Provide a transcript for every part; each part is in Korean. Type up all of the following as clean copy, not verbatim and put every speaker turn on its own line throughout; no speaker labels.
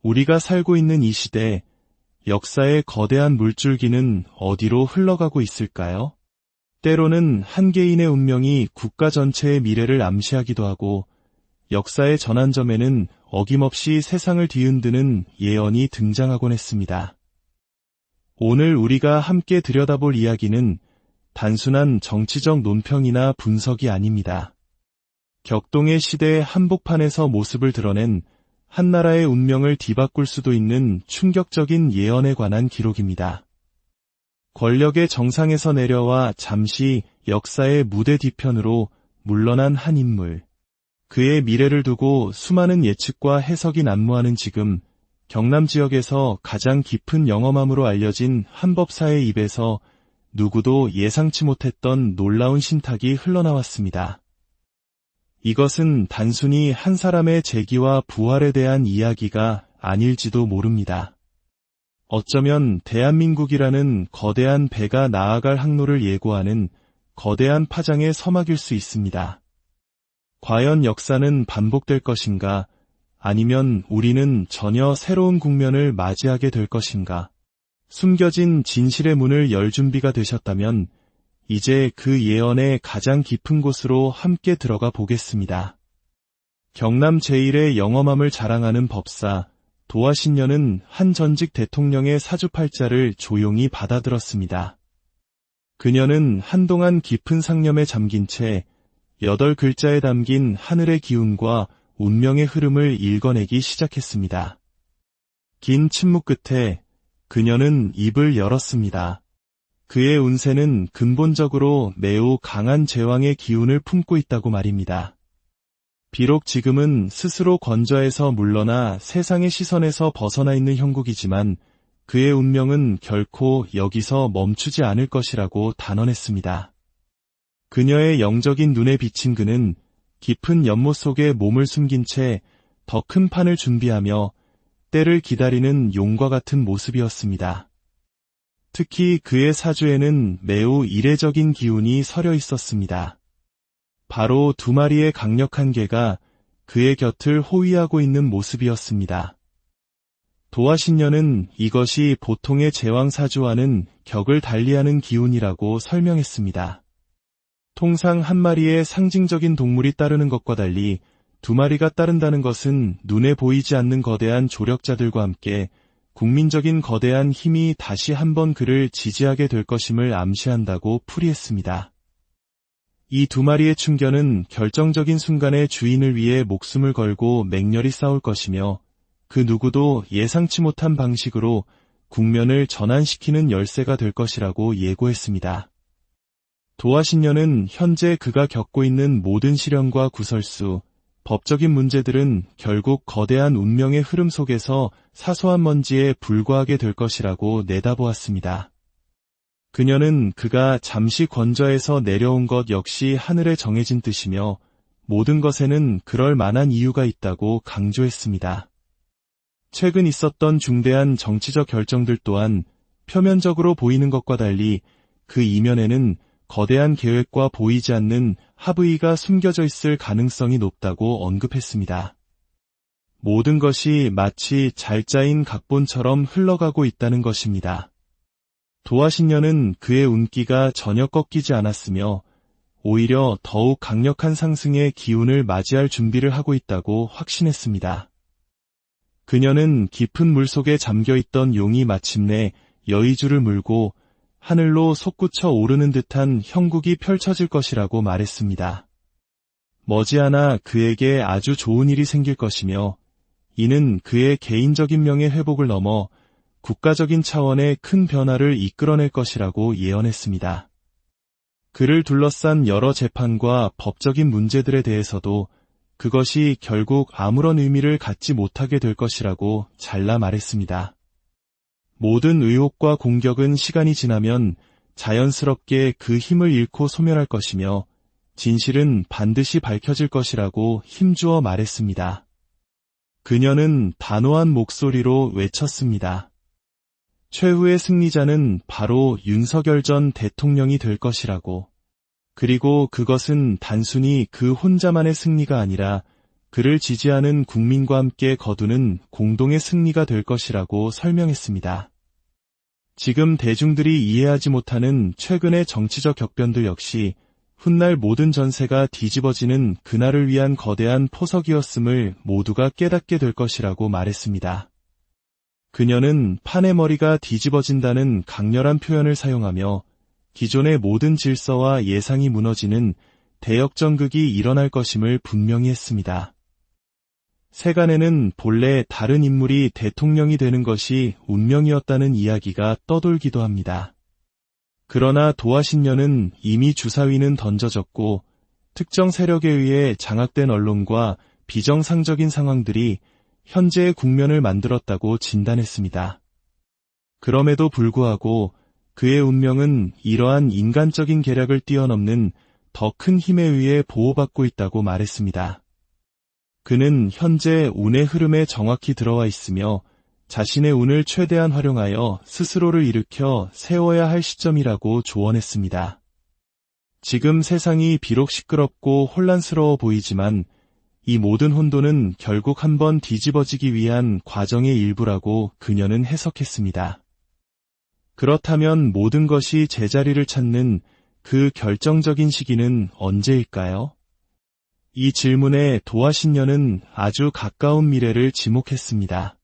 우리가 살고 있는 이 시대, 역사의 거대한 물줄기는 어디로 흘러가고 있을까요? 때로는 한 개인의 운명이 국가 전체의 미래를 암시하기도 하고, 역사의 전환점에는 어김없이 세상을 뒤흔드는 예언이 등장하곤 했습니다. 오늘 우리가 함께 들여다볼 이야기는 단순한 정치적 논평이나 분석이 아닙니다. 격동의 시대의 한복판에서 모습을 드러낸 한 나라의 운명을 뒤바꿀 수도 있는 충격적인 예언에 관한 기록입니다. 권력의 정상에서 내려와 잠시 역사의 무대 뒤편으로 물러난 한 인물. 그의 미래를 두고 수많은 예측과 해석이 난무하는 지금, 경남 지역에서 가장 깊은 영험함으로 알려진 한 법사의 입에서 누구도 예상치 못했던 놀라운 신탁이 흘러나왔습니다. 이것은 단순히 한 사람의 재기와 부활에 대한 이야기가 아닐지도 모릅니다. 어쩌면 대한민국이라는 거대한 배가 나아갈 항로를 예고하는 거대한 파장의 서막일 수 있습니다. 과연 역사는 반복될 것인가? 아니면 우리는 전혀 새로운 국면을 맞이하게 될 것인가? 숨겨진 진실의 문을 열 준비가 되셨다면 이제 그 예언의 가장 깊은 곳으로 함께 들어가 보겠습니다. 경남 제1의 영험함을 자랑하는 법사 도화신녀는 한 전직 대통령의 사주팔자를 조용히 받아들었습니다. 그녀는 한동안 깊은 상념에 잠긴 채 8글자에 담긴 하늘의 기운과 운명의 흐름을 읽어내기 시작했습니다. 긴 침묵 끝에 그녀는 입을 열었습니다. 그의 운세는 근본적으로 매우 강한 제왕의 기운을 품고 있다고 말입니다. 비록 지금은 스스로 건좌에서 물러나 세상의 시선에서 벗어나 있는 형국이지만 그의 운명은 결코 여기서 멈추지 않을 것이라고 단언했습니다. 그녀의 영적인 눈에 비친 그는 깊은 연못 속에 몸을 숨긴 채 더 큰 판을 준비하며 때를 기다리는 용과 같은 모습이었습니다. 특히 그의 사주에는 매우 이례적인 기운이 서려 있었습니다. 바로 2마리의 강력한 개가 그의 곁을 호위하고 있는 모습이었습니다. 도화신녀는 이것이 보통의 제왕사주와는 격을 달리하는 기운이라고 설명했습니다. 통상 한 마리의 상징적인 동물이 따르는 것과 달리 2마리가 따른다는 것은 눈에 보이지 않는 거대한 조력자들과 함께 국민적인 거대한 힘이 다시 한번 그를 지지하게 될 것임을 암시한다고 풀이했습니다. 이 2마리의 충견은 결정적인 순간에 주인을 위해 목숨을 걸고 맹렬히 싸울 것이며 그 누구도 예상치 못한 방식으로 국면을 전환시키는 열쇠가 될 것이라고 예고했습니다. 도화신녀는 현재 그가 겪고 있는 모든 시련과 구설수, 법적인 문제들은 결국 거대한 운명의 흐름 속에서 사소한 먼지에 불과하게 될 것이라고 내다보았습니다. 그녀는 그가 잠시 건좌에서 내려온 것 역시 하늘에 정해진 뜻이며 모든 것에는 그럴 만한 이유가 있다고 강조했습니다. 최근 있었던 중대한 정치적 결정들 또한 표면적으로 보이는 것과 달리 그 이면에는 거대한 계획과 보이지 않는 합의가 숨겨져 있을 가능성이 높다고 언급했습니다. 모든 것이 마치 잘 짜인 각본처럼 흘러가고 있다는 것입니다. 도화신녀는 그의 운기가 전혀 꺾이지 않았으며 오히려 더욱 강력한 상승의 기운을 맞이할 준비를 하고 있다고 확신했습니다. 그녀는 깊은 물속에 잠겨있던 용이 마침내 여의주를 물고 하늘로 솟구쳐 오르는 듯한 형국이 펼쳐질 것이라고 말했습니다. 머지않아 그에게 아주 좋은 일이 생길 것이며 이는 그의 개인적인 명예 회복을 넘어 국가적인 차원의 큰 변화를 이끌어낼 것이라고 예언했습니다. 그를 둘러싼 여러 재판과 법적인 문제들에 대해서도 그것이 결국 아무런 의미를 갖지 못하게 될 것이라고 잘라 말했습니다. 모든 의혹과 공격은 시간이 지나면 자연스럽게 그 힘을 잃고 소멸할 것이며 진실은 반드시 밝혀질 것이라고 힘주어 말했습니다. 그녀는 단호한 목소리로 외쳤습니다. 최후의 승리자는 바로 윤석열 전 대통령이 될 것이라고. 그리고 그것은 단순히 그 혼자만의 승리가 아니라 그를 지지하는 국민과 함께 거두는 공동의 승리가 될 것이라고 설명했습니다. 지금 대중들이 이해하지 못하는 최근의 정치적 격변들 역시 훗날 모든 전세가 뒤집어지는 그날을 위한 거대한 포석이었음을 모두가 깨닫게 될 것이라고 말했습니다. 그녀는 판의 머리가 뒤집어진다는 강렬한 표현을 사용하며 기존의 모든 질서와 예상이 무너지는 대역전극이 일어날 것임을 분명히 했습니다. 세간에는 본래 다른 인물이 대통령이 되는 것이 운명이었다는 이야기가 떠돌기도 합니다. 그러나 도하신녀는 이미 주사위는 던져졌고 특정 세력에 의해 장악된 언론과 비정상적인 상황들이 현재의 국면을 만들었다고 진단했습니다. 그럼에도 불구하고 그의 운명은 이러한 인간적인 계략을 뛰어넘는 더 큰 힘에 의해 보호받고 있다고 말했습니다. 그는 현재 운의 흐름에 정확히 들어와 있으며 자신의 운을 최대한 활용하여 스스로를 일으켜 세워야 할 시점이라고 조언했습니다. 지금 세상이 비록 시끄럽고 혼란스러워 보이지만 이 모든 혼돈은 결국 한번 뒤집어지기 위한 과정의 일부라고 그녀는 해석했습니다. 그렇다면 모든 것이 제자리를 찾는 그 결정적인 시기는 언제일까요? 이 질문에 도하신녀는 아주 가까운 미래를 지목했습니다.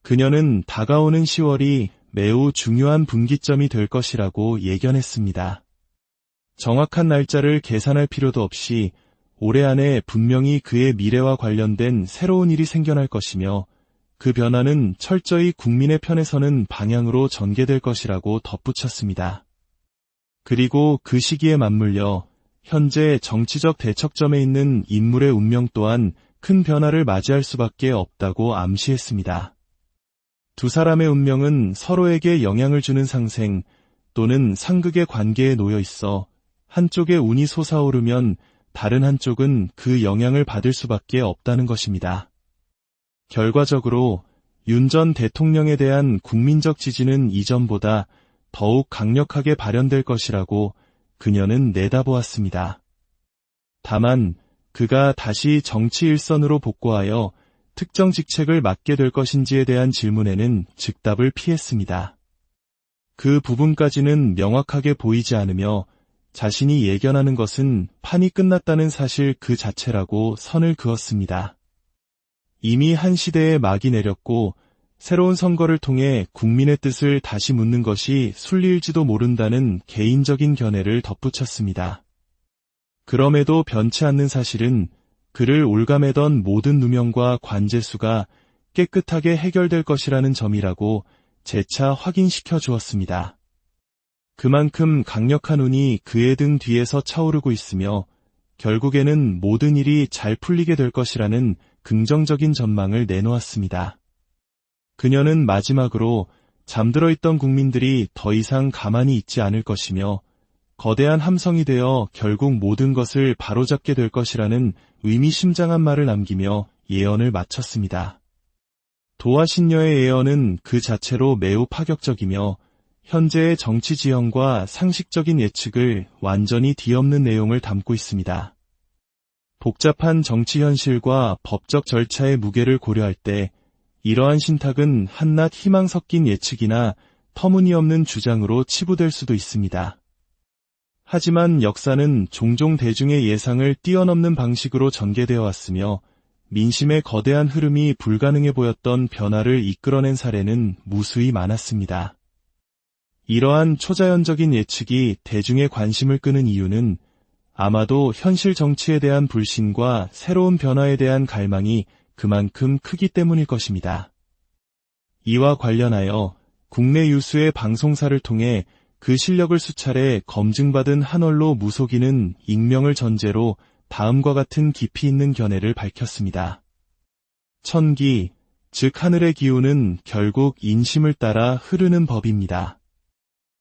그녀는 다가오는 10월이 매우 중요한 분기점이 될 것이라고 예견했습니다. 정확한 날짜를 계산할 필요도 없이 올해 안에 분명히 그의 미래와 관련된 새로운 일이 생겨날 것이며 그 변화는 철저히 국민의 편에 서는 방향으로 전개될 것이라고 덧붙였습니다. 그리고 그 시기에 맞물려 현재 정치적 대척점에 있는 인물의 운명 또한 큰 변화를 맞이할 수밖에 없다고 암시했습니다. 두 사람의 운명은 서로에게 영향을 주는 상생 또는 상극의 관계에 놓여 있어 한쪽의 운이 솟아오르면 다른 한쪽은 그 영향을 받을 수밖에 없다는 것입니다. 결과적으로 윤 전 대통령에 대한 국민적 지지는 이전보다 더욱 강력하게 발현될 것이라고 그녀는 내다보았습니다. 다만 그가 다시 정치 일선으로 복구하여 특정 직책을 맡게 될 것인지에 대한 질문에는 즉답을 피했습니다. 그 부분까지는 명확하게 보이지 않으며 자신이 예견하는 것은 판이 끝났다는 사실 그 자체라고 선을 그었습니다. 이미 한 시대의 막이 내렸고 새로운 선거를 통해 국민의 뜻을 다시 묻는 것이 순리일지도 모른다는 개인적인 견해를 덧붙였습니다. 그럼에도 변치 않는 사실은 그를 올가매던 모든 누명과 관제수가 깨끗하게 해결될 것이라는 점이라고 재차 확인시켜 주었습니다. 그만큼 강력한 운이 그의 등 뒤에서 차오르고 있으며 결국에는 모든 일이 잘 풀리게 될 것이라는 긍정적인 전망을 내놓았습니다. 그녀는 마지막으로 잠들어 있던 국민들이 더 이상 가만히 있지 않을 것이며 거대한 함성이 되어 결국 모든 것을 바로잡게 될 것이라는 의미심장한 말을 남기며 예언을 마쳤습니다. 도하신녀의 예언은 그 자체로 매우 파격적이며 현재의 정치 지형과 상식적인 예측을 완전히 뒤엎는 내용을 담고 있습니다. 복잡한 정치 현실과 법적 절차의 무게를 고려할 때 이러한 신탁은 한낱 희망 섞인 예측이나 터무니없는 주장으로 치부될 수도 있습니다. 하지만 역사는 종종 대중의 예상을 뛰어넘는 방식으로 전개되어 왔으며 민심의 거대한 흐름이 불가능해 보였던 변화를 이끌어낸 사례는 무수히 많았습니다. 이러한 초자연적인 예측이 대중의 관심을 끄는 이유는 아마도 현실 정치에 대한 불신과 새로운 변화에 대한 갈망이 그만큼 크기 때문일 것입니다. 이와 관련하여 국내 유수의 방송사를 통해 그 실력을 수차례 검증받은 한 언로 무속인은 익명을 전제로 다음과 같은 깊이 있는 견해를 밝혔습니다. 천기, 즉 하늘의 기운은 결국 인심을 따라 흐르는 법입니다.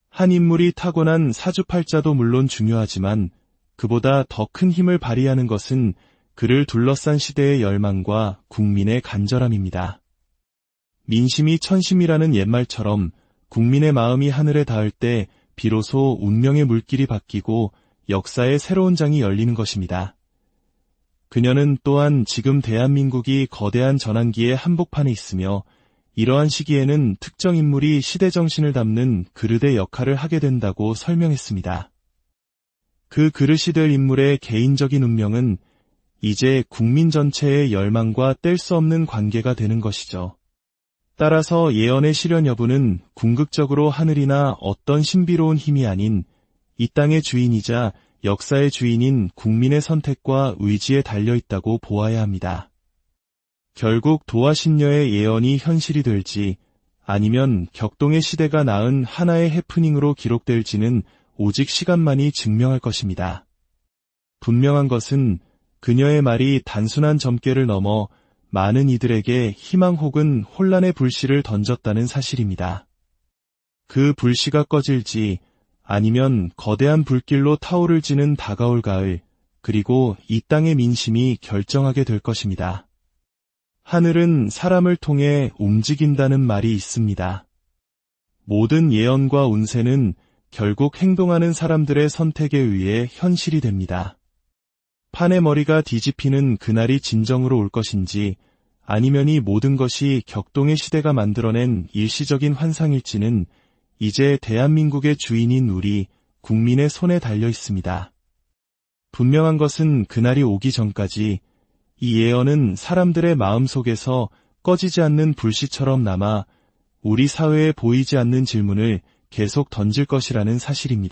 한 인물이 타고난 사주팔자도 물론 중요하지만 그보다 더 큰 힘을 발휘하는 것은 그를 둘러싼 시대의 열망과 국민의 간절함입니다. 민심이 천심이라는 옛말처럼 국민의 마음이 하늘에 닿을 때 비로소 운명의 물길이 바뀌고 역사의 새로운 장이 열리는 것입니다. 그녀는 또한 지금 대한민국이 거대한 전환기의 한복판에 있으며 이러한 시기에는 특정 인물이 시대 정신을 담는 그릇의 역할을 하게 된다고 설명했습니다. 그 그릇이 될 인물의 개인적인 운명은 이제 국민 전체의 열망과 뗄 수 없는 관계가 되는 것이죠. 따라서 예언의 실현 여부는 궁극적으로 하늘이나 어떤 신비로운 힘이 아닌 이 땅의 주인이자 역사의 주인인 국민의 선택과 의지에 달려있다고 보아야 합니다. 결국 도화신녀의 예언이 현실이 될지 아니면 격동의 시대가 낳은 하나의 해프닝으로 기록될지는 오직 시간만이 증명할 것입니다. 분명한 것은 그녀의 말이 단순한 점괘를 넘어 많은 이들에게 희망 혹은 혼란의 불씨를 던졌다는 사실입니다. 그 불씨가 꺼질지 아니면 거대한 불길로 타오를지는 다가올 가을, 그리고 이 땅의 민심이 결정하게 될 것입니다. 하늘은 사람을 통해 움직인다는 말이 있습니다. 모든 예언과 운세는 결국 행동하는 사람들의 선택에 의해 현실이 됩니다. 판의 머리가 뒤집히는 그날이 진정으로 올 것인지 아니면 이 모든 것이 격동의 시대가 만들어낸 일시적인 환상일지는 이제 대한민국의 주인인 우리 국민의 손에 달려 있습니다. 분명한 것은 그날이 오기 전까지 이 예언은 사람들의 마음속에서 꺼지지 않는 불씨처럼 남아 우리 사회에 보이지 않는 질문을 계속 던질 것이라는 사실입니다.